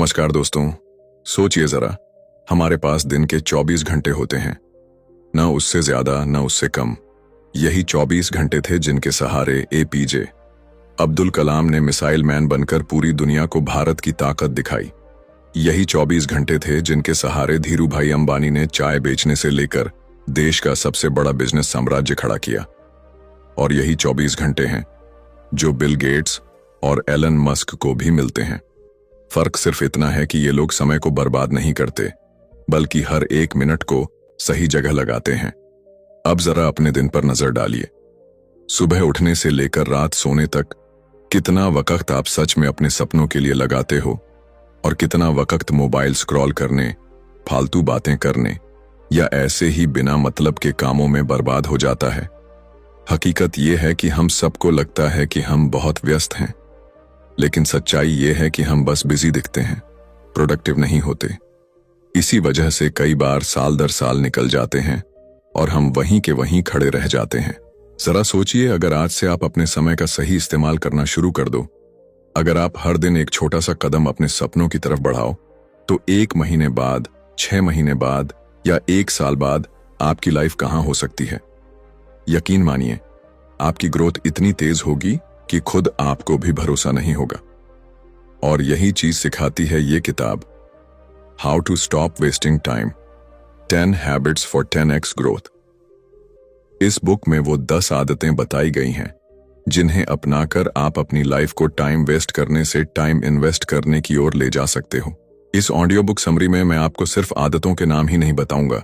नमस्कार दोस्तों। सोचिए जरा, हमारे पास दिन के 24 घंटे होते हैं, न उससे ज्यादा न उससे कम। यही 24 घंटे थे जिनके सहारे एपीजे अब्दुल कलाम ने मिसाइल मैन बनकर पूरी दुनिया को भारत की ताकत दिखाई। यही 24 घंटे थे जिनके सहारे धीरूभाई अंबानी ने चाय बेचने से लेकर देश का सबसे बड़ा बिजनेस साम्राज्य खड़ा किया। और यही 24 घंटे हैं जो बिल गेट्स और एलन मस्क को भी मिलते हैं। फर्क सिर्फ इतना है कि ये लोग समय को बर्बाद नहीं करते, बल्कि हर एक मिनट को सही जगह लगाते हैं। अब जरा अपने दिन पर नजर डालिए। सुबह उठने से लेकर रात सोने तक कितना वक्त आप सच में अपने सपनों के लिए लगाते हो, और कितना वक्त मोबाइल स्क्रॉल करने, फालतू बातें करने या ऐसे ही बिना मतलब के कामों में बर्बाद हो जाता है। हकीकत यह है कि हम सबको लगता है कि हम बहुत व्यस्त हैं, लेकिन सच्चाई ये है कि हम बस बिजी दिखते हैं, प्रोडक्टिव नहीं होते। इसी वजह से कई बार साल दर साल निकल जाते हैं और हम वहीं के वहीं खड़े रह जाते हैं। जरा सोचिए, अगर आज से आप अपने समय का सही इस्तेमाल करना शुरू कर दो, अगर आप हर दिन एक छोटा सा कदम अपने सपनों की तरफ बढ़ाओ, तो 1 महीने बाद, 6 महीने बाद या 1 साल बाद आपकी लाइफ कहां हो सकती है। यकीन मानिए, आपकी ग्रोथ इतनी तेज होगी कि खुद आपको भी भरोसा नहीं होगा। और यही चीज सिखाती है ये किताब, how to stop wasting time, 10 habits for 10x growth. इस बुक में वो 10 आदतें बताई गई हैं जिन्हें अपनाकर आप अपनी लाइफ को टाइम वेस्ट करने से टाइम इन्वेस्ट करने की ओर ले जा सकते हो। इस ऑडियो बुक समरी में मैं आपको सिर्फ आदतों के नाम ही नहीं बताऊंगा,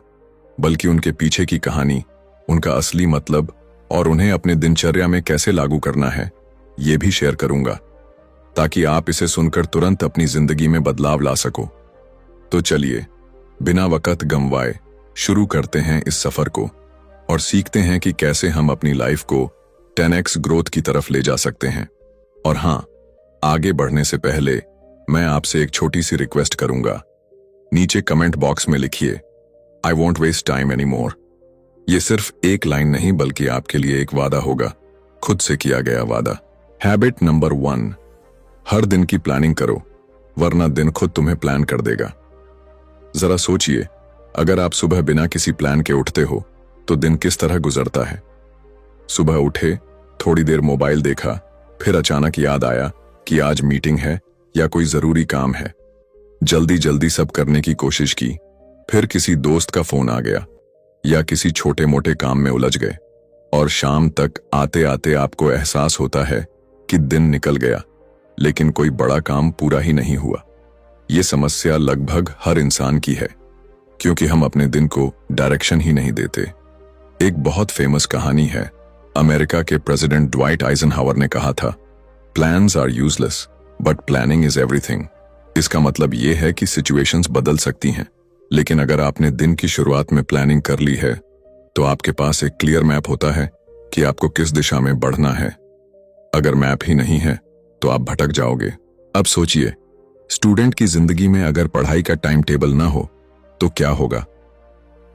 बल्कि उनके पीछे की कहानी, उनका असली मतलब और उन्हें अपने दिनचर्या में कैसे लागू करना है, ये भी शेयर करूंगा, ताकि आप इसे सुनकर तुरंत अपनी जिंदगी में बदलाव ला सको। तो चलिए, बिना वक्त गंवाए शुरू करते हैं इस सफर को और सीखते हैं कि कैसे हम अपनी लाइफ को 10x ग्रोथ की तरफ ले जा सकते हैं। और हां, आगे बढ़ने से पहले मैं आपसे एक छोटी सी रिक्वेस्ट करूंगा। नीचे कमेंट बॉक्स में लिखिए, I want waste time any more. ये सिर्फ एक लाइन नहीं, बल्कि आपके लिए एक वादा होगा, खुद से किया गया वादा। हैबिट नंबर 1, हर दिन की प्लानिंग करो, वरना दिन खुद तुम्हें प्लान कर देगा। जरा सोचिए, अगर आप सुबह बिना किसी प्लान के उठते हो तो दिन किस तरह गुजरता है। सुबह उठे, थोड़ी देर मोबाइल देखा, फिर अचानक याद आया कि आज मीटिंग है या कोई जरूरी काम है। जल्दी जल्दी सब करने की कोशिश की, फिर किसी दोस्त का फोन आ गया या किसी छोटे मोटे काम में उलझ गए, और शाम तक आते आते आपको एहसास होता है कि दिन निकल गया, लेकिन कोई बड़ा काम पूरा ही नहीं हुआ। ये समस्या लगभग हर इंसान की है, क्योंकि हम अपने दिन को डायरेक्शन ही नहीं देते। एक बहुत फेमस कहानी है, अमेरिका के प्रेसिडेंट ड्वाइट आइजनहावर ने कहा था, plans are useless but planning is everything. इसका मतलब यह है कि सिचुएशंस बदल सकती हैं, लेकिन अगर आपने दिन की शुरुआत में प्लानिंग कर ली है, तो आपके पास एक क्लियर मैप होता है कि आपको किस दिशा में बढ़ना है। अगर मैप ही नहीं है तो आप भटक जाओगे। अब सोचिए, स्टूडेंट की जिंदगी में अगर पढ़ाई का टाइम टेबल ना हो तो क्या होगा।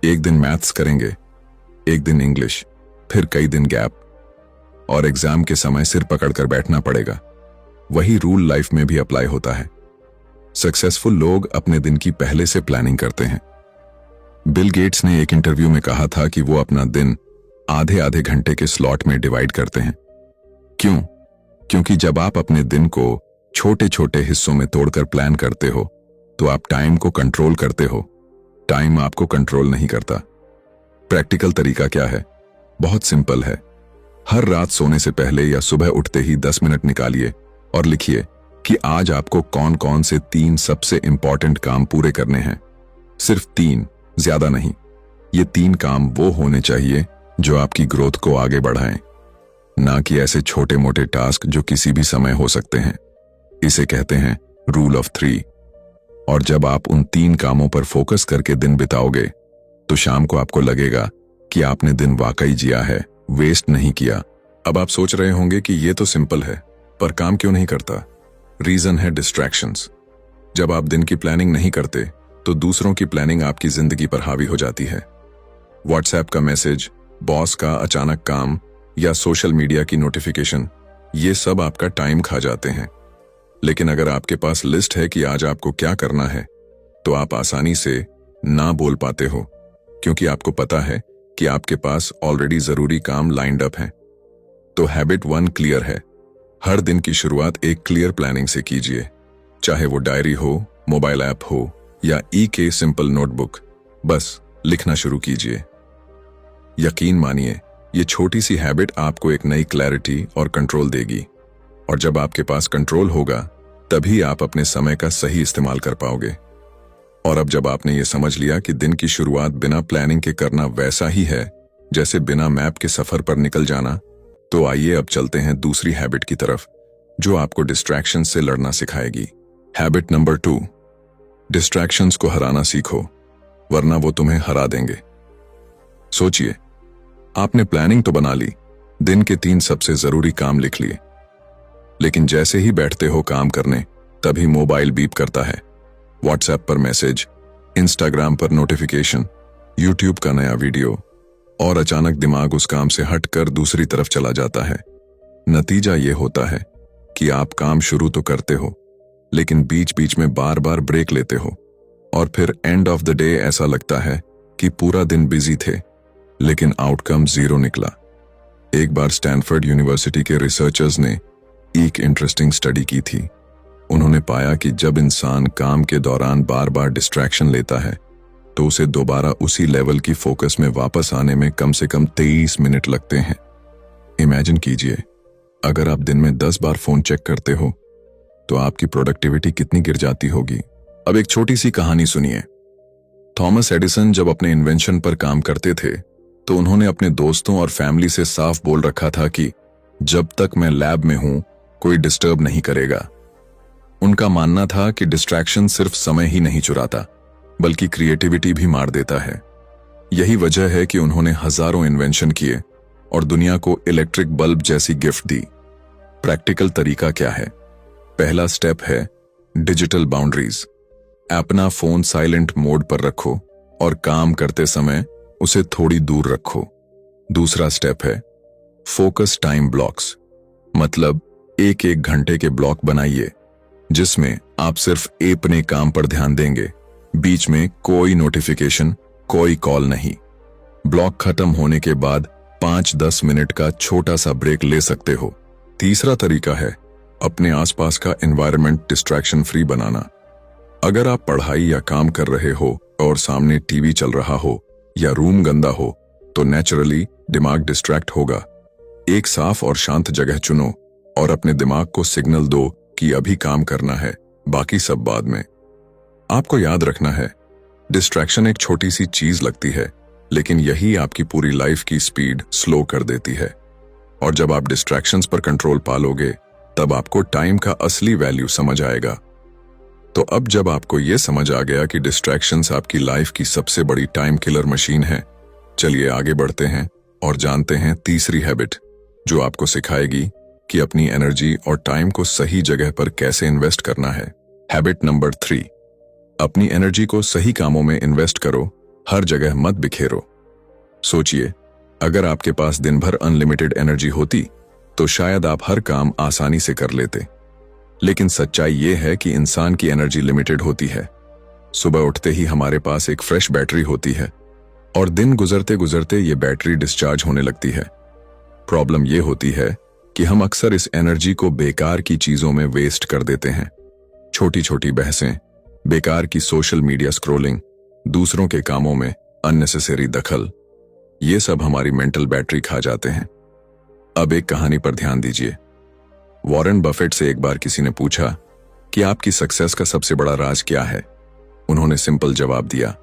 एक दिन मैथ्स करेंगे, एक दिन इंग्लिश, फिर कई दिन गैप, और एग्जाम के समय सिर पकड़कर बैठना पड़ेगा। वही रूल लाइफ में भी अप्लाई होता है। सक्सेसफुल लोग अपने दिन की पहले से प्लानिंग करते हैं। बिल गेट्स ने एक इंटरव्यू में कहा था कि वो अपना दिन आधे आधे घंटे के स्लॉट में डिवाइड करते हैं। क्यों? क्योंकि जब आप अपने दिन को छोटे छोटे हिस्सों में तोड़कर प्लान करते हो, तो आप टाइम को कंट्रोल करते हो, टाइम आपको कंट्रोल नहीं करता। प्रैक्टिकल तरीका क्या है? बहुत सिंपल है। हर रात सोने से पहले या सुबह उठते ही 10 मिनट निकालिए और लिखिए कि आज आपको कौन कौन से 3 सबसे इंपॉर्टेंट काम पूरे करने हैं। सिर्फ 3, ज्यादा नहीं। ये 3 काम वो होने चाहिए जो आपकी ग्रोथ को आगे बढ़ाएं, ना कि ऐसे छोटे मोटे टास्क जो किसी भी समय हो सकते हैं। इसे कहते हैं रूल ऑफ 3। और जब आप उन 3 कामों पर फोकस करके दिन बिताओगे, तो शाम को आपको लगेगा कि आपने दिन वाकई जिया है, वेस्ट नहीं किया। अब आप सोच रहे होंगे कि ये तो सिंपल है, पर काम क्यों नहीं करता? रीजन है डिस्ट्रैक्शंस। जब आप दिन की प्लानिंग नहीं करते, तो दूसरों की प्लानिंग आपकी जिंदगी पर हावी हो जाती है। व्हाट्सएप का मैसेज, बॉस का अचानक काम या सोशल मीडिया की नोटिफिकेशन, ये सब आपका टाइम खा जाते हैं। लेकिन अगर आपके पास लिस्ट है कि आज आपको क्या करना है, तो आप आसानी से ना बोल पाते हो, क्योंकि आपको पता है कि आपके पास ऑलरेडी जरूरी काम लाइंड अप हैं। तो हैबिट 1 क्लियर है। हर दिन की शुरुआत एक क्लियर प्लानिंग से कीजिए, चाहे वो डायरी हो, मोबाइल ऐप हो या ई के सिंपल नोटबुक। बस लिखना शुरू कीजिए। यकीन मानिए, ये छोटी सी हैबिट आपको एक नई क्लैरिटी और कंट्रोल देगी, और जब आपके पास कंट्रोल होगा तभी आप अपने समय का सही इस्तेमाल कर पाओगे। और अब जब आपने ये समझ लिया कि दिन की शुरुआत बिना प्लानिंग के करना वैसा ही है जैसे बिना मैप के सफर पर निकल जाना, तो आइए अब चलते हैं दूसरी हैबिट की तरफ, जो आपको डिस्ट्रैक्शन से लड़ना सिखाएगी। हैबिट नंबर 2, डिस्ट्रैक्शंस को हराना सीखो, वरना वो तुम्हें हरा देंगे। सोचिए, आपने प्लानिंग तो बना ली, दिन के 3 सबसे जरूरी काम लिख लिए, लेकिन जैसे ही बैठते हो काम करने, तभी मोबाइल बीप करता है। व्हाट्सएप पर मैसेज, इंस्टाग्राम पर नोटिफिकेशन, यूट्यूब का नया वीडियो, और अचानक दिमाग उस काम से हटकर दूसरी तरफ चला जाता है। नतीजा ये होता है कि आप काम शुरू तो करते हो, लेकिन बीच बीच में बार बार ब्रेक लेते हो, और फिर एंड ऑफ द डे ऐसा लगता है कि पूरा दिन बिजी थे, लेकिन आउटकम 0 निकला। एक बार स्टैनफोर्ड यूनिवर्सिटी के रिसर्चर्स ने एक इंटरेस्टिंग स्टडी की थी। उन्होंने पाया कि जब इंसान काम के दौरान बार बार डिस्ट्रैक्शन लेता है, तो उसे दोबारा उसी लेवल की फोकस में वापस आने में कम से कम 23 मिनट लगते हैं। इमेजिन कीजिए, अगर आप दिन में 10 बार फोन चेक करते हो, तो आपकी प्रोडक्टिविटी कितनी गिर जाती होगी। अब एक छोटी सी कहानी सुनिए। थॉमस एडिसन जब अपने इन्वेंशन पर काम करते थे, तो उन्होंने अपने दोस्तों और फैमिली से साफ बोल रखा था कि जब तक मैं लैब में हूं, कोई डिस्टर्ब नहीं करेगा। उनका मानना था कि डिस्ट्रैक्शन सिर्फ समय ही नहीं चुराता, बल्कि क्रिएटिविटी भी मार देता है। यही वजह है कि उन्होंने हजारों इन्वेंशन किए और दुनिया को इलेक्ट्रिक बल्ब जैसी गिफ्ट दी। प्रैक्टिकल तरीका क्या है? पहला स्टेप है डिजिटल बाउंड्रीज। अपना फोन साइलेंट मोड पर रखो और काम करते समय उसे थोड़ी दूर रखो। दूसरा स्टेप है फोकस टाइम ब्लॉक्स, मतलब 1-1 घंटे के ब्लॉक बनाइए, जिसमें आप सिर्फ अपने काम पर ध्यान देंगे। बीच में कोई नोटिफिकेशन, कोई कॉल नहीं। ब्लॉक खत्म होने के बाद 5-10 मिनट का छोटा सा ब्रेक ले सकते हो। तीसरा तरीका है अपने आसपास का एनवायरनमेंट डिस्ट्रैक्शन फ्री बनाना। अगर आप पढ़ाई या काम कर रहे हो और सामने टीवी चल रहा हो या रूम गंदा हो, तो नेचुरली दिमाग डिस्ट्रैक्ट होगा। एक साफ और शांत जगह चुनो और अपने दिमाग को सिग्नल दो कि अभी काम करना है, बाकी सब बाद में। आपको याद रखना है, डिस्ट्रैक्शन एक छोटी सी चीज लगती है, लेकिन यही आपकी पूरी लाइफ की स्पीड स्लो कर देती है। और जब आप डिस्ट्रैक्शंस पर कंट्रोल पालोगे, तब आपको टाइम का असली वैल्यू समझ आएगा। तो अब जब आपको यह समझ आ गया कि डिस्ट्रैक्शंस आपकी लाइफ की सबसे बड़ी टाइम किलर मशीन है, चलिए आगे बढ़ते हैं और जानते हैं तीसरी हैबिट, जो आपको सिखाएगी कि अपनी एनर्जी और टाइम को सही जगह पर कैसे इन्वेस्ट करना है। हैबिट नंबर 3, अपनी एनर्जी को सही कामों में इन्वेस्ट करो, हर जगह मत बिखेरो। सोचिए, अगर आपके पास दिन भर अनलिमिटेड एनर्जी होती, तो शायद आप हर काम आसानी से कर लेते। लेकिन सच्चाई यह है कि इंसान की एनर्जी लिमिटेड होती है। सुबह उठते ही हमारे पास एक फ्रेश बैटरी होती है, और दिन गुजरते गुजरते ये बैटरी डिस्चार्ज होने लगती है। प्रॉब्लम यह होती है कि हम अक्सर इस एनर्जी को बेकार की चीजों में वेस्ट कर देते हैं। छोटी छोटी बहसें, बेकार की सोशल मीडिया स्क्रॉलिंग, दूसरों के कामों में अननेसेसरी दखल, ये सब हमारी मेंटल बैटरी खा जाते हैं। अब एक कहानी पर ध्यान दीजिए। वॉरेन बफेट से एक बार किसी ने पूछा कि आपकी सक्सेस का सबसे बड़ा राज क्या है। उन्होंने सिंपल जवाब दिया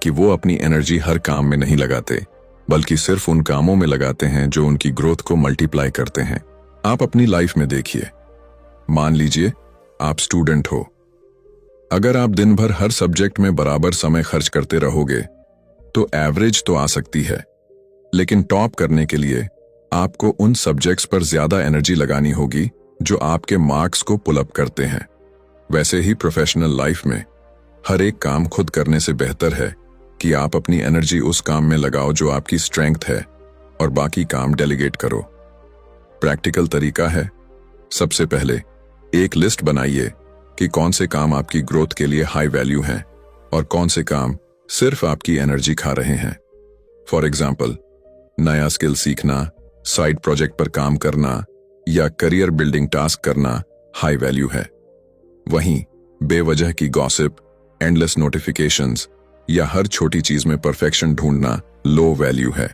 कि वो अपनी एनर्जी हर काम में नहीं लगाते, बल्कि सिर्फ उन कामों में लगाते हैं जो उनकी ग्रोथ को मल्टीप्लाई करते हैं। आप अपनी लाइफ में देखिए, मान लीजिए आप स्टूडेंट हो। अगर आप दिन भर हर सब्जेक्ट में बराबर समय खर्च करते रहोगे, तो एवरेज तो आ सकती है, लेकिन टॉप करने के लिए आपको उन सब्जेक्ट्स पर ज्यादा एनर्जी लगानी होगी जो आपके मार्क्स को पुल अप करते हैं। वैसे ही प्रोफेशनल लाइफ में हर एक काम खुद करने से बेहतर है कि आप अपनी एनर्जी उस काम में लगाओ जो आपकी स्ट्रेंथ है, और बाकी काम डेलीगेट करो। प्रैक्टिकल तरीका है, सबसे पहले एक लिस्ट बनाइए कि कौन से काम आपकी ग्रोथ के लिए हाई वैल्यू हैं और कौन से काम सिर्फ आपकी एनर्जी खा रहे हैं। फॉर एग्जाम्पल, नया स्किल सीखना, साइड प्रोजेक्ट पर काम करना या करियर बिल्डिंग टास्क करना हाई वैल्यू है। वहीं बेवजह की गॉसिप, एंडलेस नोटिफिकेशंस या हर छोटी चीज में परफेक्शन ढूंढना लो वैल्यू है।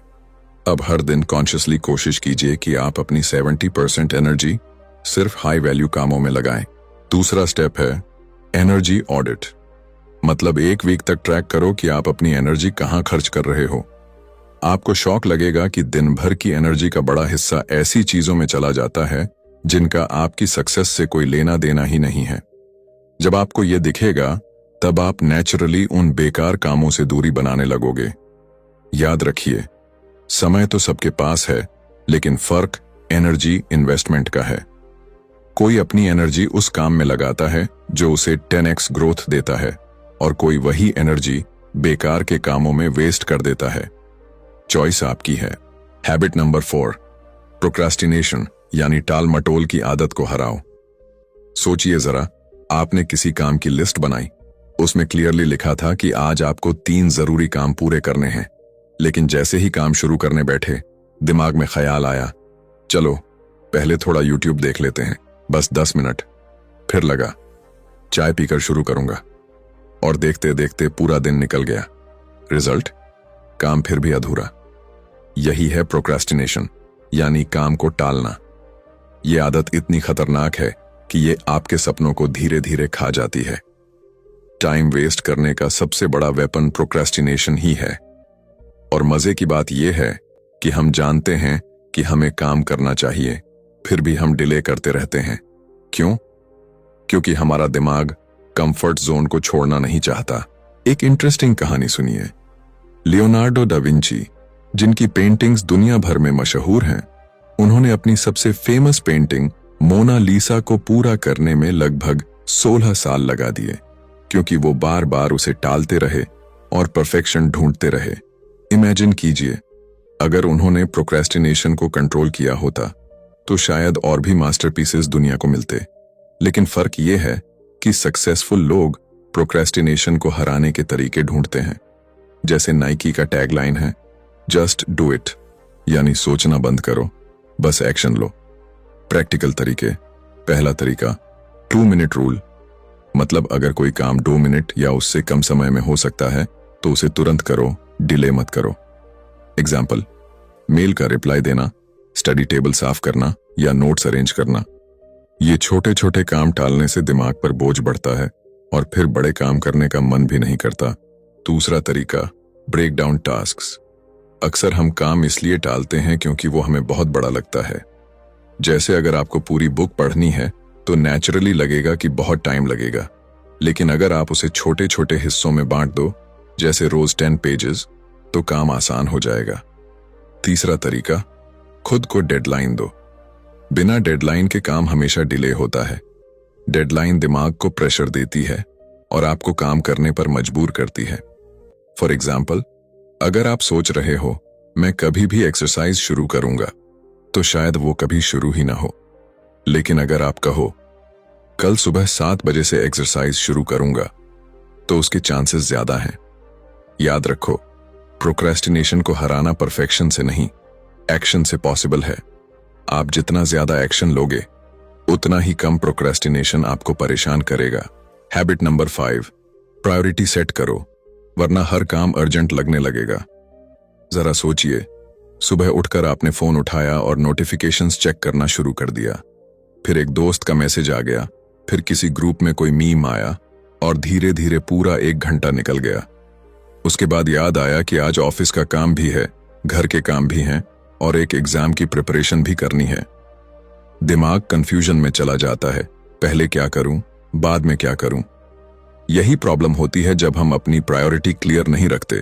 अब हर दिन कॉन्शियसली कोशिश कीजिए कि आप अपनी 70% एनर्जी सिर्फ हाई वैल्यू कामों में लगाएं। दूसरा स्टेप है एनर्जी ऑडिट। मतलब एक वीक तक ट्रैक करो कि आप अपनी एनर्जी कहां खर्च कर रहे हो। आपको शॉक लगेगा कि दिन भर की एनर्जी का बड़ा हिस्सा ऐसी चीजों में चला जाता है जिनका आपकी सक्सेस से कोई लेना देना ही नहीं है। जब आपको यह दिखेगा तब आप नेचुरली उन बेकार कामों से दूरी बनाने लगोगे। याद रखिए, समय तो सबके पास है, लेकिन फर्क एनर्जी इन्वेस्टमेंट का है। कोई अपनी एनर्जी उस काम में लगाता है जो उसे 10x ग्रोथ देता है और कोई वही एनर्जी बेकार के कामों में वेस्ट कर देता है। चॉइस आपकी है। हैबिट नंबर 4, प्रोक्रास्टिनेशन यानी टाल मटोल की आदत को हराओ। सोचिए जरा, आपने किसी काम की लिस्ट बनाई, उसमें क्लियरली लिखा था कि आज आपको 3 जरूरी काम पूरे करने हैं, लेकिन जैसे ही काम शुरू करने बैठे दिमाग में ख्याल आया, चलो पहले थोड़ा यूट्यूब देख लेते हैं, बस 10 मिनट। फिर लगा चाय पीकर शुरू करूंगा और देखते देखते पूरा दिन निकल गया। रिजल्ट, काम फिर भी अधूरा। यही है प्रोक्रास्टिनेशन यानी काम को टालना। यह आदत इतनी खतरनाक है कि ये आपके सपनों को धीरे धीरे खा जाती है। टाइम वेस्ट करने का सबसे बड़ा वेपन प्रोक्रास्टिनेशन ही है। और मजे की बात यह है कि हम जानते हैं कि हमें काम करना चाहिए, फिर भी हम डिले करते रहते हैं। क्यों? क्योंकि हमारा दिमाग कंफर्ट जोन को छोड़ना नहीं चाहता। एक इंटरेस्टिंग कहानी सुनिए। लियोनार्डो डा विंची, जिनकी पेंटिंग्स दुनिया भर में मशहूर हैं, उन्होंने अपनी सबसे फेमस पेंटिंग मोना लीसा को पूरा करने में लगभग 16 साल लगा दिए, क्योंकि वो बार बार उसे टालते रहे और परफेक्शन ढूंढते रहे। इमेजिन कीजिए, अगर उन्होंने प्रोक्रेस्टिनेशन को कंट्रोल किया होता तो शायद और भी मास्टरपीसेस दुनिया को मिलते। लेकिन फर्क यह है कि सक्सेसफुल लोग प्रोक्रेस्टिनेशन को हराने के तरीके ढूंढते हैं। जैसे नाइकी का टैगलाइन है, जस्ट डू इट, यानी सोचना बंद करो, बस एक्शन लो। प्रैक्टिकल तरीके। पहला तरीका 2 मिनट रूल। मतलब अगर कोई काम 2 मिनट या उससे कम समय में हो सकता है तो उसे तुरंत करो, डिले मत करो। एग्जाम्पल, मेल का रिप्लाई देना, स्टडी टेबल साफ करना या नोट्स अरेंज करना। ये छोटे छोटे काम टालने से दिमाग पर बोझ बढ़ता है और फिर बड़े काम करने का मन भी नहीं करता। दूसरा तरीका, ब्रेक डाउन टास्क्स। अक्सर हम काम इसलिए टालते हैं क्योंकि वो हमें बहुत बड़ा लगता है। जैसे अगर आपको पूरी बुक पढ़नी है तो नेचुरली लगेगा कि बहुत टाइम लगेगा, लेकिन अगर आप उसे छोटे छोटे हिस्सों में बांट दो, जैसे रोज 10 पेजेस, तो काम आसान हो जाएगा। तीसरा तरीका, खुद को डेडलाइन दो। बिना डेडलाइन के काम हमेशा डिले होता है। डेडलाइन दिमाग को प्रेशर देती है और आपको काम करने पर मजबूर करती है। फॉर एग्जाम्पल, अगर आप सोच रहे हो मैं कभी भी एक्सरसाइज शुरू करूंगा, तो शायद वो कभी शुरू ही ना हो। लेकिन अगर आप कहो कल सुबह 7 बजे से एक्सरसाइज शुरू करूंगा, तो उसके चांसेस ज्यादा हैं। याद रखो, प्रोक्रेस्टिनेशन को हराना परफेक्शन से नहीं, एक्शन से पॉसिबल है। आप जितना ज्यादा एक्शन लोगे, उतना ही कम प्रोक्रेस्टिनेशन आपको परेशान करेगा। हैबिट नंबर 5, प्रायोरिटी सेट करो, वरना हर काम अर्जेंट लगने लगेगा। जरा सोचिए, सुबह उठकर आपने फोन उठाया और नोटिफिकेशंस चेक करना शुरू कर दिया। फिर एक दोस्त का मैसेज आ गया, फिर किसी ग्रुप में कोई मीम आया और धीरे धीरे पूरा 1 घंटा निकल गया। उसके बाद याद आया कि आज ऑफिस का काम भी है, घर के काम भी हैं और एक एग्जाम की प्रिपरेशन भी करनी है। दिमाग कंफ्यूजन में चला जाता है, पहले क्या करूं, बाद में क्या करूं। यही प्रॉब्लम होती है जब हम अपनी प्रायोरिटी क्लियर नहीं रखते।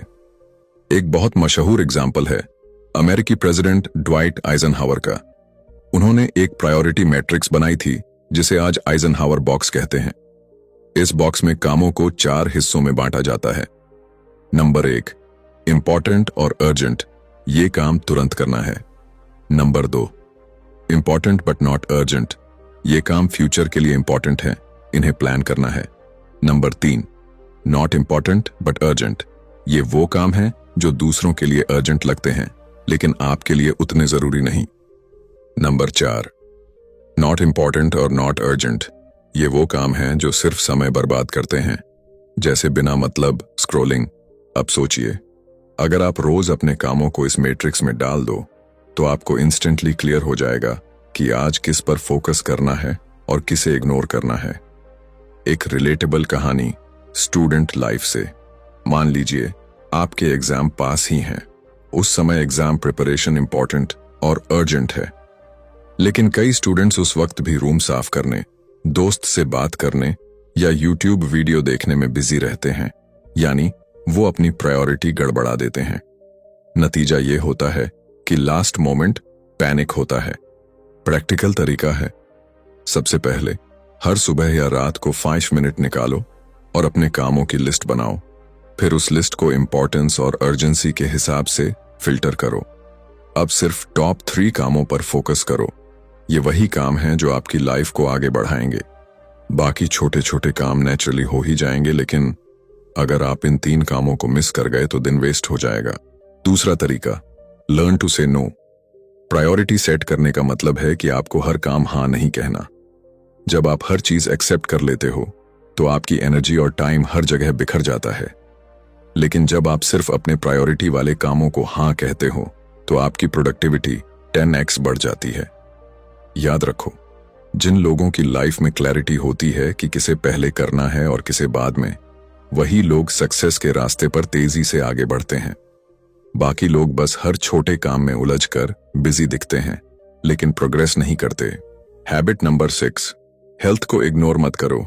एक बहुत मशहूर एग्जाम्पल है अमेरिकी प्रेसिडेंट ड्वाइट आइजनहावर का। उन्होंने एक प्रायोरिटी मैट्रिक्स बनाई थी जिसे आज आइजनहावर बॉक्स कहते हैं। इस बॉक्स में कामों को 4 हिस्सों में बांटा जाता है। नंबर 1, इंपॉर्टेंट और अर्जेंट, ये काम तुरंत करना है। Number 2, important but not urgent, ये काम फ्यूचर के लिए इंपॉर्टेंट है, इन्हें प्लान करना है। Number 3, not important but urgent. ये वो काम है जो दूसरों के लिए अर्जेंट लगते हैं लेकिन आपके लिए उतने जरूरी नहीं। नंबर 4, नॉट इंपॉर्टेंट और नॉट अर्जेंट। ये वो काम है जो सिर्फ समय बर्बाद करते हैं, जैसे बिना मतलब स्क्रॉलिंग। अब सोचिए, अगर आप रोज अपने कामों को इस मैट्रिक्स में डाल दो तो आपको इंस्टेंटली क्लियर हो जाएगा कि आज किस पर फोकस करना है और किसे इग्नोर करना है। एक रिलेटेबल कहानी स्टूडेंट लाइफ से। मान लीजिए आपके एग्जाम पास ही हैं। उस समय एग्जाम प्रिपरेशन इंपॉर्टेंट और अर्जेंट है, लेकिन कई स्टूडेंट्स उस वक्त भी रूम साफ करने, दोस्त से बात करने या यूट्यूब वीडियो देखने में बिजी रहते हैं, यानी वो अपनी प्रायोरिटी गड़बड़ा देते हैं। नतीजा ये होता है कि लास्ट मोमेंट पैनिक होता है। प्रैक्टिकल तरीका है, सबसे पहले हर सुबह या रात को 5 मिनट निकालो और अपने कामों की लिस्ट बनाओ। फिर उस लिस्ट को इंपॉर्टेंस और अर्जेंसी के हिसाब से फिल्टर करो। अब सिर्फ टॉप 3 कामों पर फोकस करो। ये वही काम हैं जो आपकी लाइफ को आगे बढ़ाएंगे। बाकी छोटे छोटे काम नेचुरली हो ही जाएंगे, लेकिन अगर आप इन 3 कामों को मिस कर गए तो दिन वेस्ट हो जाएगा। दूसरा तरीका, लर्न टू से नो। प्रायोरिटी सेट करने का मतलब है कि आपको हर काम हाँ नहीं कहना। जब आप हर चीज एक्सेप्ट कर लेते हो तो आपकी एनर्जी और टाइम हर जगह बिखर जाता है, लेकिन जब आप सिर्फ अपने प्रायोरिटी वाले कामों को हाँ कहते हो तो आपकी प्रोडक्टिविटी 10x बढ़ जाती है। याद रखो, जिन लोगों की लाइफ में क्लैरिटी होती है कि किसे पहले करना है और किसे बाद में, वही लोग सक्सेस के रास्ते पर तेजी से आगे बढ़ते हैं। बाकी लोग बस हर छोटे काम में उलझकर बिजी दिखते हैं लेकिन प्रोग्रेस नहीं करते। हैबिट नंबर 6, हेल्थ को इग्नोर मत करो,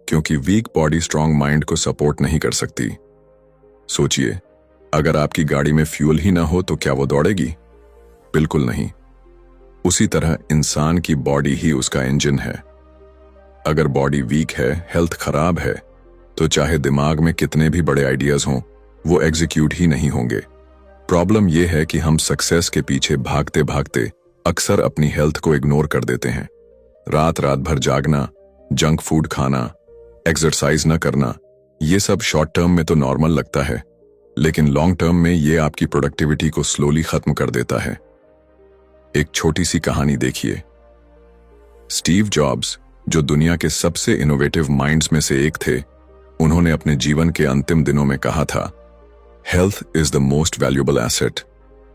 क्योंकि वीक बॉडी स्ट्रांग माइंड को सपोर्ट नहीं कर सकती। सोचिए, अगर आपकी गाड़ी में फ्यूल ही ना हो तो क्या वो दौड़ेगी? बिल्कुल नहीं। उसी तरह इंसान की बॉडी ही उसका इंजन है। अगर बॉडी वीक है, हेल्थ खराब है, तो चाहे दिमाग में कितने भी बड़े आइडियाज हों, वो एग्जीक्यूट ही नहीं होंगे। प्रॉब्लम यह है कि हम सक्सेस के पीछे भागते भागते अक्सर अपनी हेल्थ को इग्नोर कर देते हैं। रात रात भर जागना, जंक फूड खाना, एक्सरसाइज न करना, ये सब शॉर्ट टर्म में तो नॉर्मल लगता है, लेकिन लॉन्ग टर्म में ये आपकी प्रोडक्टिविटी को स्लोली खत्म कर देता है। एक छोटी सी कहानी देखिए। स्टीव जॉब्स, जो दुनिया के सबसे इनोवेटिव माइंड्स में से एक थे, उन्होंने अपने जीवन के अंतिम दिनों में कहा था, health is the most valuable asset,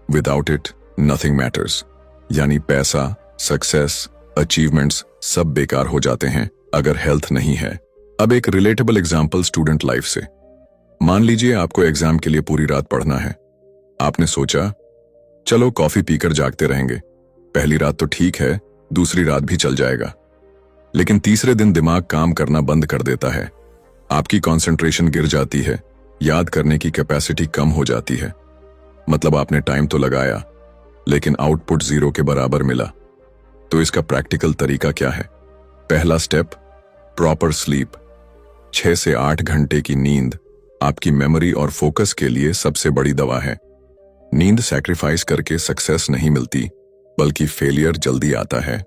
without it nothing matters. यानी पैसा, सक्सेस, अचीवमेंट्स सब बेकार हो जाते हैं अगर हेल्थ नहीं है। अब एक रिलेटेबल एग्जाम्पल स्टूडेंट लाइफ से। मान लीजिए आपको एग्जाम के लिए पूरी रात पढ़ना है। आपने सोचा, चलो कॉफी पीकर जागते रहेंगे। पहली रात तो ठीक है, दूसरी रात भी चल जाएगा, लेकिन तीसरे दिन दिमाग काम करना बंद कर देता है। आपकी कंसंट्रेशन गिर जाती है, याद करने की कैपेसिटी कम हो जाती है। मतलब आपने टाइम तो लगाया, लेकिन आउटपुट 0 के बराबर मिला। तो इसका प्रैक्टिकल तरीका क्या है? पहला स्टेप, प्रॉपर स्लीप। 6 से 8 घंटे की नींद आपकी मेमोरी और फोकस के लिए सबसे बड़ी दवा है। नींद सैक्रिफाइस करके सक्सेस नहीं मिलती, बल्कि फेलियर जल्दी आता है।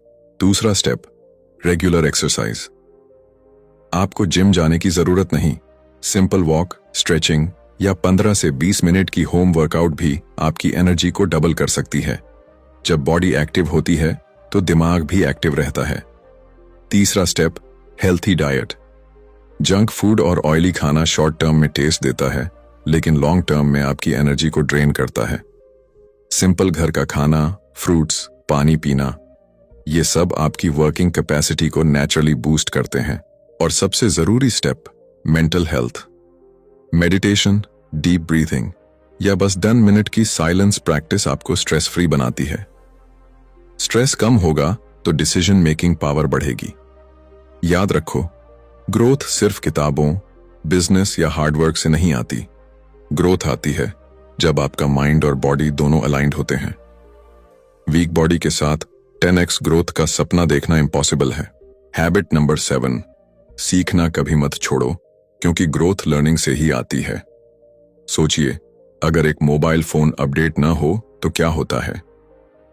दूसरा स्टेप, रेगुलर एक्सरसाइज। आपको जिम जाने की जरूरत नहीं। सिंपल वॉक, स्ट्रेचिंग या 15 से 20 मिनट की होम वर्कआउट भी आपकी एनर्जी को डबल कर सकती है। जब बॉडी एक्टिव होती है तो दिमाग भी एक्टिव रहता है। तीसरा step, healthy diet. Junk food और ऑयली खाना शॉर्ट टर्म में टेस्ट देता है, लेकिन लॉन्ग टर्म में आपकी एनर्जी को ड्रेन करता है। सिंपल घर का खाना, फ्रूट्स, पानी पीना, ये सब आपकी वर्किंग कैपेसिटी को नेचुरली बूस्ट करते हैं। और सबसे जरूरी step, mental health. Meditation, deep breathing या बस 10 मिनट की साइलेंस प्रैक्टिस आपको स्ट्रेस फ्री बनाती है। स्ट्रेस कम होगा तो डिसीजन मेकिंग पावर बढ़ेगी। याद रखो, ग्रोथ सिर्फ किताबों, बिजनेस या हार्डवर्क से नहीं आती। ग्रोथ आती है जब आपका माइंड और बॉडी दोनों अलाइंड होते हैं। वीक बॉडी के साथ 10x ग्रोथ का सपना देखना इम्पॉसिबल है। हैबिट नंबर 7, सीखना कभी मत छोड़ो, क्योंकि ग्रोथ लर्निंग से ही आती है। सोचिए, अगर एक मोबाइल फोन अपडेट ना हो तो क्या होता है?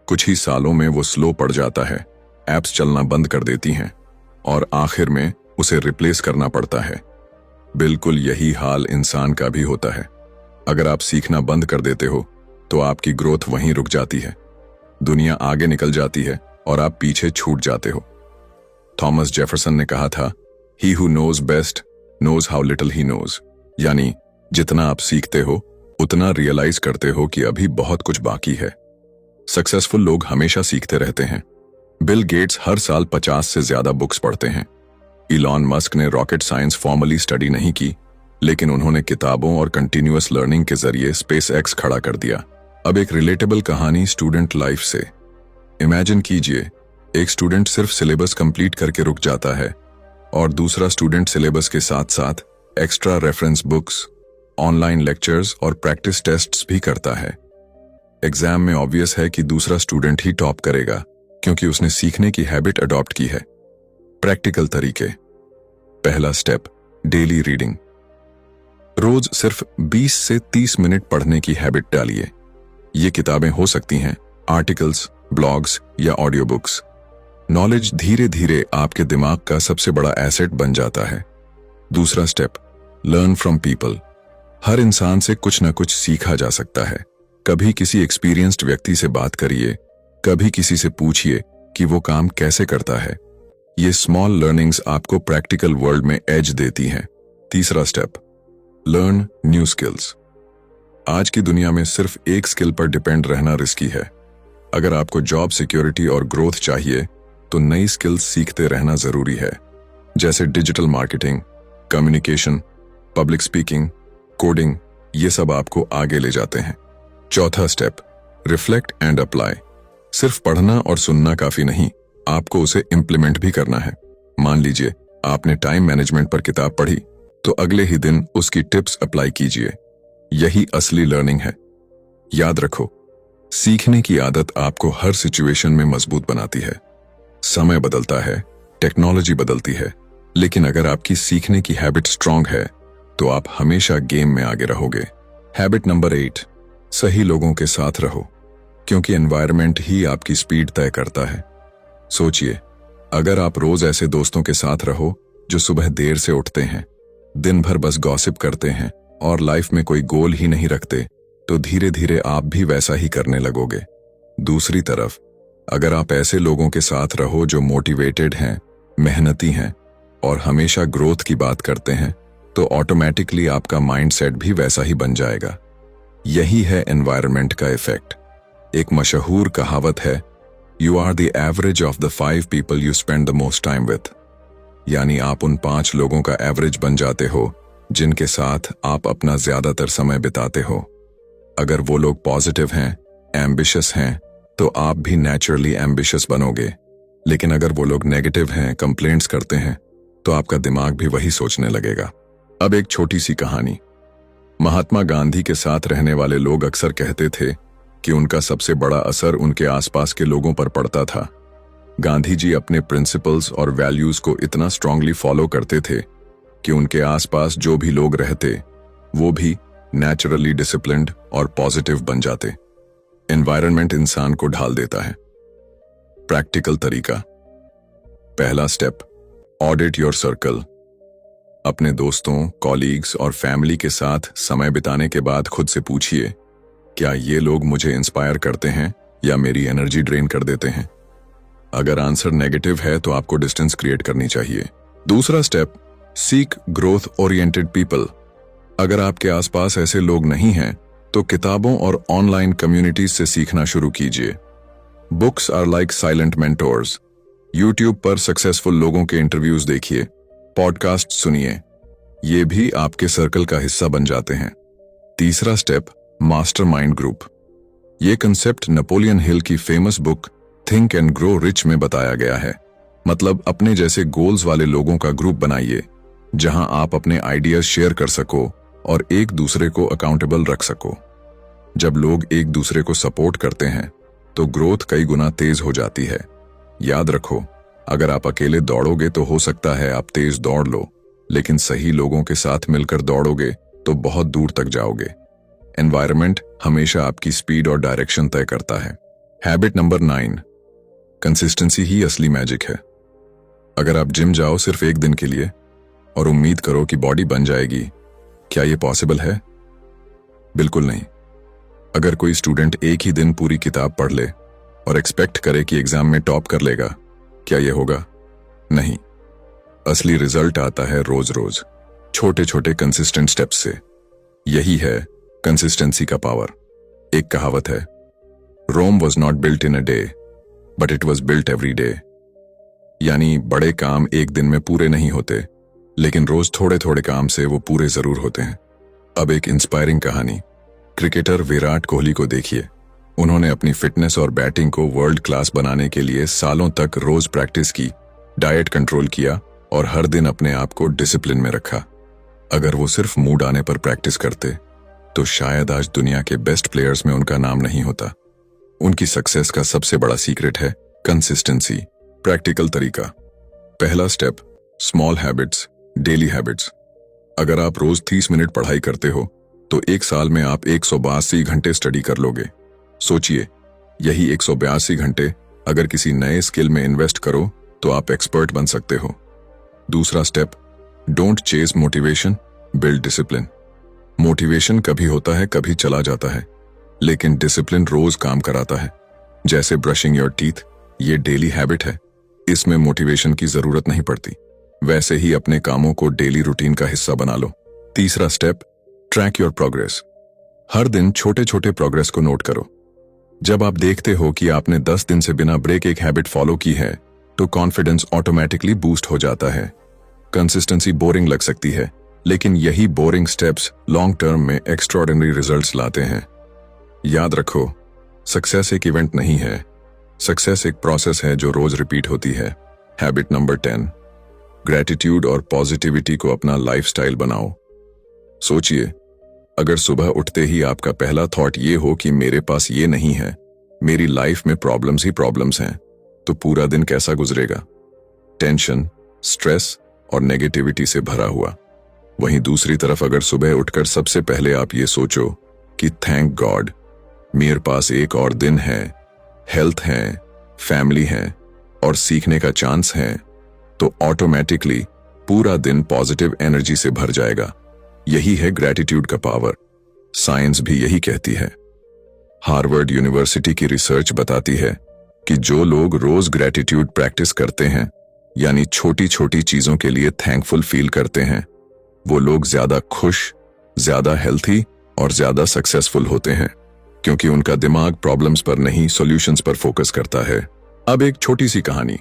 कुछ ही सालों में वो स्लो पड़ जाता है, ऐप्स चलना बंद कर देती हैं और आखिर में उसे रिप्लेस करना पड़ता है। बिल्कुल यही हाल इंसान का भी होता है। अगर आप सीखना बंद कर देते हो तो आपकी ग्रोथ वहीं रुक जाती है, दुनिया आगे निकल जाती है और आप पीछे छूट जाते हो। थॉमस जेफरसन ने कहा था, he who knows best knows how little he knows, यानी जितना आप सीखते हो उतना रियलाइज करते हो कि अभी बहुत कुछ बाकी है। सक्सेसफुल लोग हमेशा सीखते रहते हैं। बिल गेट्स हर साल 50 से ज्यादा बुक्स पढ़ते हैं। इलॉन मस्क ने रॉकेट साइंस फॉर्मली स्टडी नहीं की, लेकिन उन्होंने किताबों और कंटिन्यूअस लर्निंग के जरिए स्पेस एक्स खड़ा कर दिया। अब एक रिलेटेबल कहानी स्टूडेंट लाइफ से। इमेजिन कीजिए, एक स्टूडेंट सिर्फ सिलेबस कंप्लीट करके रुक जाता है और दूसरा स्टूडेंट सिलेबस के साथ साथ extra reference books, online lectures और प्रैक्टिस टेस्ट्स भी करता है। एग्जाम में ऑब्वियस है कि दूसरा स्टूडेंट ही टॉप करेगा, क्योंकि उसने सीखने की हैबिट अडॉप्ट की है। प्रैक्टिकल तरीके। पहला स्टेप, डेली रीडिंग। रोज सिर्फ 20 से 30 मिनट पढ़ने की हैबिट डालिए। ये किताबें हो सकती हैं आर्टिकल्स, ब्लॉग्स या ऑडियो बुक्स। नॉलेज धीरे धीरे आपके दिमाग का सबसे बड़ा एसेट बन जाता है। दूसरा स्टेप, लर्न फ्रॉम पीपल। हर इंसान से कुछ ना कुछ सीखा जा सकता है। कभी किसी एक्सपीरियंस्ड व्यक्ति से बात करिए, कभी किसी से पूछिए कि वो काम कैसे करता है। ये स्मॉल लर्निंग्स आपको प्रैक्टिकल वर्ल्ड में एज देती हैं। तीसरा स्टेप, लर्न न्यू स्किल्स। आज की दुनिया में सिर्फ एक स्किल पर डिपेंड रहना रिस्की है। अगर आपको जॉब सिक्योरिटी और ग्रोथ चाहिए तो नई स्किल्स सीखते रहना जरूरी है, जैसे digital marketing, communication, public speaking, coding. ये सब आपको आगे ले जाते हैं। चौथा स्टेप, रिफ्लेक्ट एंड अप्लाई। सिर्फ पढ़ना और सुनना काफी नहीं, आपको उसे इम्प्लीमेंट भी करना है। मान लीजिए आपने टाइम मैनेजमेंट पर किताब पढ़ी, तो अगले ही दिन उसकी टिप्स अप्लाई कीजिए। यही असली लर्निंग है। याद रखो, सीखने की आदत आपको हर सिचुएशन में मजबूत बनाती है। समय बदलता है, टेक्नोलॉजी बदलती है, लेकिन अगर आपकी सीखने की हैबिट स्ट्रांग है तो आप हमेशा गेम में आगे रहोगे। हैबिट नंबर 8, सही लोगों के साथ रहो, क्योंकि एनवायरनमेंट ही आपकी स्पीड तय करता है। सोचिए, अगर आप रोज ऐसे दोस्तों के साथ रहो जो सुबह देर से उठते हैं, दिन भर बस गॉसिप करते हैं और लाइफ में कोई गोल ही नहीं रखते, तो धीरे धीरे आप भी वैसा ही करने लगोगे। दूसरी तरफ, अगर आप ऐसे लोगों के साथ रहो जो मोटिवेटेड हैं, मेहनती हैं और हमेशा ग्रोथ की बात करते हैं, तो ऑटोमेटिकली आपका माइंडसेट भी वैसा ही बन जाएगा। यही है एनवायरनमेंट का इफेक्ट। एक मशहूर कहावत है, you are the average of the 5 people you spend the most time with. यानी आप उन 5 लोगों का एवरेज बन जाते हो जिनके साथ आप अपना ज्यादातर समय बिताते हो। अगर वो लोग पॉजिटिव हैं, एम्बिशियस हैं, तो आप भी नेचुरली एम्बिशियस बनोगे। लेकिन अगर वो लोग नेगेटिव हैं, कंप्लेंट्स करते हैं, तो आपका दिमाग भी वही सोचने लगेगा। अब एक छोटी सी कहानी। महात्मा गांधी के साथ रहने वाले लोग अक्सर कहते थे कि उनका सबसे बड़ा असर उनके आसपास के लोगों पर पड़ता था। गांधी जी अपने प्रिंसिपल्स और वैल्यूज को इतना स्ट्रांगली फॉलो करते थे कि उनके आसपास जो भी लोग रहते वो भी नेचुरली डिसिप्लिन्ड और पॉजिटिव बन जाते। एनवायरनमेंट इंसान को ढाल देता है। प्रैक्टिकल तरीका। पहला स्टेप, ऑडिट योर सर्कल। अपने दोस्तों, कॉलीग्स और फैमिली के साथ समय बिताने के बाद खुद से पूछिए, क्या ये लोग मुझे इंस्पायर करते हैं या मेरी एनर्जी ड्रेन कर देते हैं? अगर आंसर नेगेटिव है तो आपको डिस्टेंस क्रिएट करनी चाहिए। दूसरा step, seek growth oriented people. अगर आपके आसपास ऐसे लोग नहीं हैं तो किताबों और ऑनलाइन कम्युनिटीज से सीखना शुरू कीजिए। Books are like silent mentors. YouTube पर सक्सेसफुल लोगों के इंटरव्यूज देखिए, पॉडकास्ट सुनिए, ये भी आपके सर्कल का हिस्सा बन जाते हैं। तीसरा स्टेप, मास्टरमाइंड ग्रुप। ये कंसेप्ट नेपोलियन हिल की famous book think and grow rich में बताया गया है। मतलब अपने जैसे गोल्स वाले लोगों का ग्रुप बनाइए, जहां आप अपने आइडियाज शेयर कर सको और एक दूसरे को अकाउंटेबल रख सको। जब लोग एक दूसरे को सपोर्ट करते हैं तो ग्रोथ कई गुना तेज हो जाती है। याद रखो, अगर आप अकेले दौड़ोगे तो हो सकता है आप तेज दौड़ लो, लेकिन सही लोगों के साथ मिलकर दौड़ोगे तो बहुत दूर तक जाओगे। एनवायरनमेंट हमेशा आपकी स्पीड और डायरेक्शन तय करता है। हैबिट नंबर 9, कंसिस्टेंसी ही असली मैजिक है। अगर आप जिम जाओ सिर्फ एक दिन के लिए और उम्मीद करो कि बॉडी बन जाएगी, क्या यह पॉसिबल है? बिल्कुल नहीं। अगर कोई स्टूडेंट एक ही दिन पूरी किताब पढ़ ले और एक्सपेक्ट करे कि एग्जाम में टॉप कर लेगा, क्या यह होगा? नहीं। असली रिजल्ट आता है रोज रोज, छोटे छोटे कंसिस्टेंट स्टेप्स से। यही है कंसिस्टेंसी का पावर। एक कहावत है, Rome was not built in a day but it was built every day. यानी बड़े काम एक दिन में पूरे नहीं होते, लेकिन रोज थोड़े थोड़े काम से वो पूरे जरूर होते हैं। अब एक इंस्पायरिंग कहानी। क्रिकेटर विराट कोहली को देखिए। उन्होंने अपनी फिटनेस और बैटिंग को वर्ल्ड क्लास बनाने के लिए सालों तक रोज प्रैक्टिस की, डाइट कंट्रोल किया और हर दिन अपने आप को डिसिप्लिन में रखा। अगर वो सिर्फ मूड आने पर प्रैक्टिस करते तो शायद आज दुनिया के बेस्ट प्लेयर्स में उनका नाम नहीं होता। उनकी सक्सेस का सबसे बड़ा सीक्रेट है कंसिस्टेंसी। प्रैक्टिकल तरीका। पहला step, small habits, daily habits. अगर आप रोज 30 मिनट पढ़ाई करते हो तो एक साल में आप 182 घंटे स्टडी कर लोगे। सोचिए, यही 182 घंटे अगर किसी नए स्किल में इन्वेस्ट करो तो आप एक्सपर्ट बन सकते हो। दूसरा step, don't chase motivation, build discipline. Motivation कभी होता है, कभी चला जाता है, लेकिन डिसिप्लिन रोज काम कराता है। जैसे ब्रशिंग योर टीथ, ये डेली हैबिट है, इसमें मोटिवेशन की जरूरत नहीं पड़ती। वैसे ही अपने कामों को डेली रूटीन का हिस्सा बना लो। तीसरा स्टेप, ट्रैक योर प्रोग्रेस। हर दिन छोटे छोटे प्रोग्रेस को नोट करो। जब आप देखते हो कि आपने 10 दिन से बिना ब्रेक एक हैबिट फॉलो की है तो कॉन्फिडेंस ऑटोमेटिकली बूस्ट हो जाता है। कंसिस्टेंसी बोरिंग लग सकती है, लेकिन यही बोरिंग स्टेप्स लॉन्ग टर्म में एक्स्ट्राऑर्डिनरी रिजल्ट्स लाते हैं। याद रखो, सक्सेस एक इवेंट नहीं है, सक्सेस एक प्रोसेस है जो रोज रिपीट होती है। हैबिट नंबर 10, ग्रैटिट्यूड और पॉजिटिविटी को अपना लाइफस्टाइल बनाओ। सोचिए, अगर सुबह उठते ही आपका पहला थॉट ये हो कि मेरे पास ये नहीं है, मेरी लाइफ में प्रॉब्लम्स ही प्रॉब्लम्स हैं, तो पूरा दिन कैसा गुजरेगा? टेंशन, स्ट्रेस और नेगेटिविटी से भरा हुआ। वहीं दूसरी तरफ अगर सुबह उठकर सबसे पहले आप ये सोचो कि थैंक गॉड, मेरे पास एक और दिन है, हेल्थ है, फैमिली है और सीखने का चांस है, तो ऑटोमेटिकली पूरा दिन पॉजिटिव एनर्जी से भर जाएगा। यही है ग्रैटिट्यूड का पावर। साइंस भी यही कहती है। हार्वर्ड यूनिवर्सिटी की रिसर्च बताती है कि जो लोग रोज ग्रैटिट्यूड प्रैक्टिस करते हैं, यानी छोटी छोटी चीजों के लिए थैंकफुल फील करते हैं, वो लोग ज्यादा खुश, ज्यादा हेल्थी और ज्यादा सक्सेसफुल होते हैं, क्योंकि उनका दिमाग प्रॉब्लम्स पर नहीं, सॉल्यूशंस पर फोकस करता है। अब एक छोटी सी कहानी।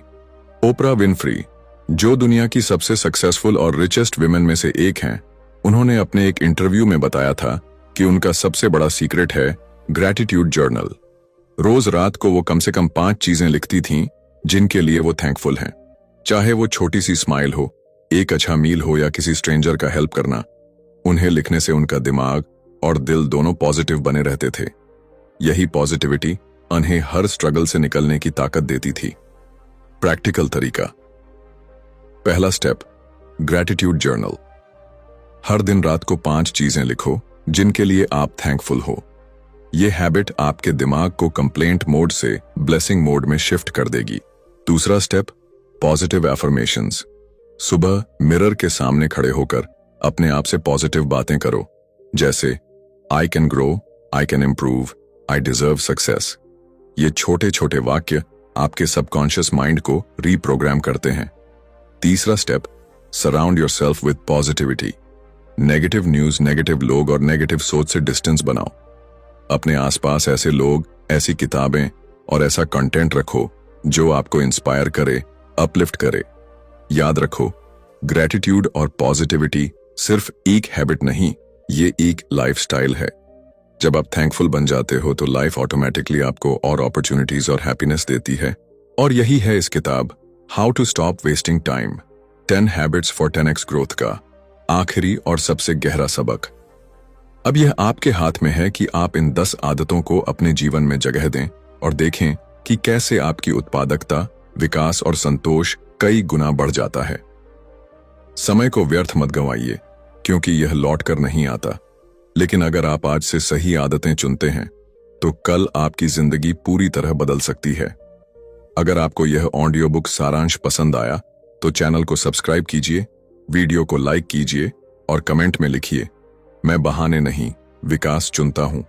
ओपरा विनफ्री, जो दुनिया की सबसे सक्सेसफुल और रिचेस्ट विमेन में से एक हैं, उन्होंने अपने एक इंटरव्यू में बताया था कि उनका सबसे बड़ा सीक्रेट है ग्रैटिट्यूड जर्नल। रोज रात को वो कम से कम 5 चीजें लिखती थीं जिनके लिए वो थैंकफुल हैं। चाहे वो छोटी सी स्माइल हो, एक अच्छा मील हो या किसी स्ट्रेंजर का हेल्प करना, उन्हें लिखने से उनका दिमाग और दिल दोनों पॉजिटिव बने रहते थे। यही पॉजिटिविटी उन्हें हर स्ट्रगल से निकलने की ताकत देती थी। प्रैक्टिकल तरीका। पहला स्टेप, ग्रैटिट्यूड जर्नल। हर दिन रात को 5 चीजें लिखो जिनके लिए आप थैंकफुल हो। यह हैबिट आपके दिमाग को कंप्लेंट मोड से ब्लेसिंग मोड में शिफ्ट कर देगी। दूसरा स्टेप, पॉजिटिव एफर्मेशंस। सुबह मिरर के सामने खड़े होकर अपने आप से पॉजिटिव बातें करो, जैसे I can grow, I can improve, I deserve success. ये छोटे छोटे वाक्य आपके सबकॉन्शियस माइंड को रीप्रोग्राम करते हैं। तीसरा step, surround yourself with positivity. Negative news, negative लोग और नेगेटिव सोच से डिस्टेंस बनाओ। अपने आसपास ऐसे लोग, ऐसी किताबें और ऐसा कंटेंट रखो जो आपको इंस्पायर करे, अपलिफ्ट करे। याद रखो, ग्रैटिट्यूड और पॉजिटिविटी सिर्फ एक हैबिट नहीं, ये एक लाइफस्टाइल है। जब आप थैंकफुल बन जाते हो तो लाइफ ऑटोमेटिकली आपको और अपॉर्चुनिटीज और हैप्पीनेस देती है। और यही है इस किताब how to stop wasting time, 10 habits for 10x growth का आखिरी और सबसे गहरा सबक। अब यह आपके हाथ में है कि आप इन 10 आदतों को अपने जीवन में जगह दें और देखें कि कैसे आपकी उत्पादकता, विकास और संतोष कई गुना बढ़ जाता है। समय को व्यर्थ मत गंवाइए, क्योंकि यह लौट कर नहीं आता। लेकिन अगर आप आज से सही आदतें चुनते हैं तो कल आपकी जिंदगी पूरी तरह बदल सकती है। अगर आपको यह ऑडियो बुक सारांश पसंद आया तो चैनल को सब्सक्राइब कीजिए, वीडियो को लाइक कीजिए और कमेंट में लिखिए, मैं बहाने नहीं, विकास चुनता हूं।